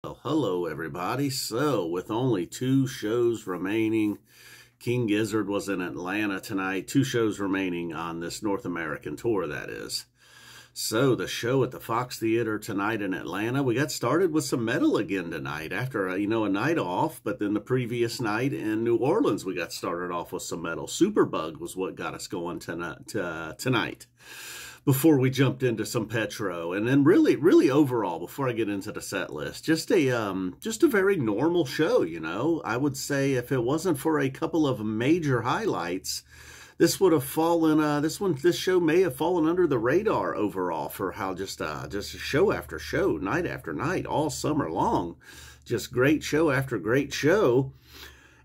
Well, hello everybody. So, with only 2 shows remaining, King Gizzard was in Atlanta tonight. 2 shows remaining on this North American tour, that is. So, the show at the Fox Theater tonight in Atlanta, we got started with some metal again tonight after, a night off. But then the previous night in New Orleans, we got started off with some metal. Superbug was what got us going tonight. Before we jumped into some Petro, and then really overall, before I get into the set list, just a very normal show. I would say if it wasn't for a couple of major highlights, this would have fallen. This show may have fallen under the radar overall for how just show after show, night after night, all summer long, just great show after great show.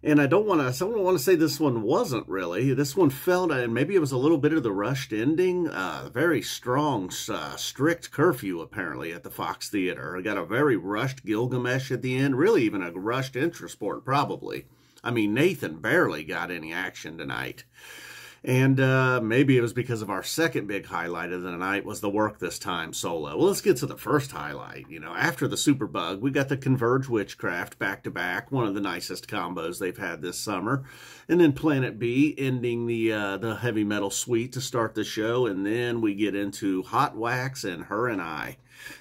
And I don't want to say this one wasn't really. This one felt, and maybe it was a little bit of the rushed ending. Very strong, strict curfew, apparently, at the Fox Theater. I got a very rushed Gilgamesh at the end. Really, even a rushed Intrasport, probably. I mean, Nathan barely got any action tonight. And maybe it was because of our second big highlight of the night was the Work This Time solo. Well, let's get to the first highlight. After the Superbug, we got the Converge Witchcraft back-to-back, one of the nicest combos they've had this summer. And then Planet B ending the heavy metal suite to start the show. And then we get into Hot Wax and Her and I.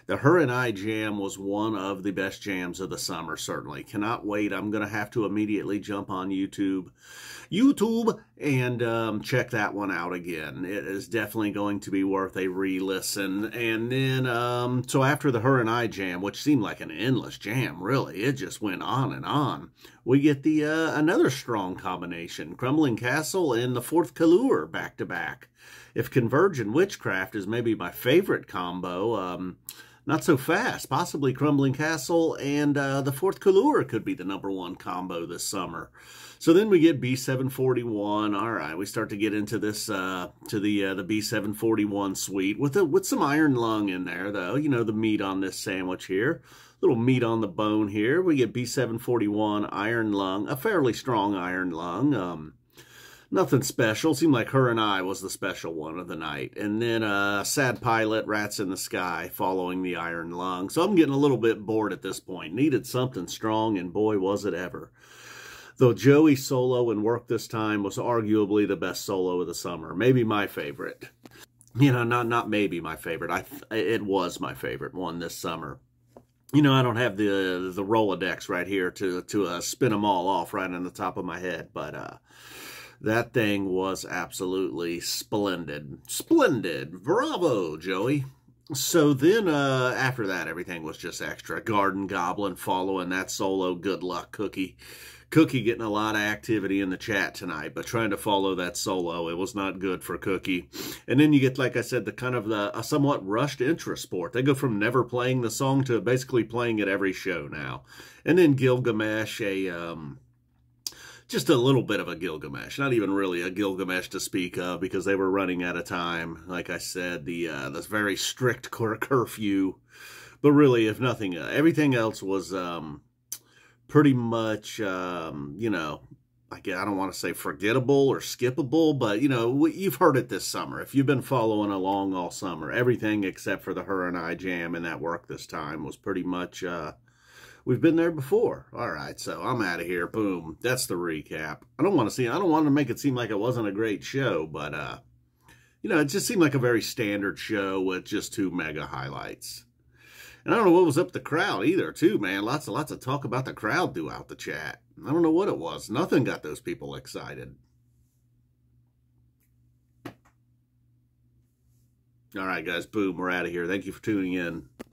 The Her and I jam was one of the best jams of the summer, certainly. Cannot wait. I'm going to have to immediately jump on YouTube and check that one out again. It is definitely going to be worth a re-listen. And then, so after the Her and I jam, which seemed like an endless jam, really, it just went on and on. We get the another strong combination, Crumbling Castle and the Fourth Callure back-to-back. If Converge and Witchcraft is maybe my favorite combo, not so fast. Possibly Crumbling Castle and the Fourth Callure could be the #1 combo this summer. So then we get B741. All right, we start to get into this to the B741 suite with some Iron Lung in there, though. The meat on this sandwich here. Little meat on the bone here. We get B741 Iron Lung, a fairly strong Iron Lung. Nothing special. Seemed like Her and I was the special one of the night. And then Sad Pilot, Rats in the Sky, following the Iron Lung. So I'm getting a little bit bored at this point. Needed something strong, and boy, was it ever. Though Joey's solo and Work This Time was arguably the best solo of the summer. Maybe my favorite. Not maybe my favorite. It was my favorite one this summer. I don't have the Rolodex right here to spin them all off right on the top of my head, but that thing was absolutely splendid. Splendid. Bravo, Joey. So then, after that, everything was just extra. Garden Goblin following that solo. Good luck, Cookie. Cookie getting a lot of activity in the chat tonight, but trying to follow that solo, it was not good for Cookie. And then you get, like I said, a somewhat rushed Intrasport. They go from never playing the song to basically playing it every show now. And then Gilgamesh, just a little bit of a Gilgamesh, not even really a Gilgamesh to speak of, because they were running out of time. Like I said, this very strict curfew. But really, if nothing, everything else was pretty much, I don't want to say forgettable or skippable, but, you've heard it this summer. If you've been following along all summer, everything except for the Her and I jam and that Work This Time was pretty much, we've been there before. All right, so I'm out of here. Boom. That's the recap. I don't want to make it seem like it wasn't a great show, but, it just seemed like a very standard show with just 2 mega highlights. And I don't know what was up with the crowd either, too, man. Lots of talk about the crowd throughout the chat. I don't know what it was. Nothing got those people excited. All right, guys. Boom. We're out of here. Thank you for tuning in.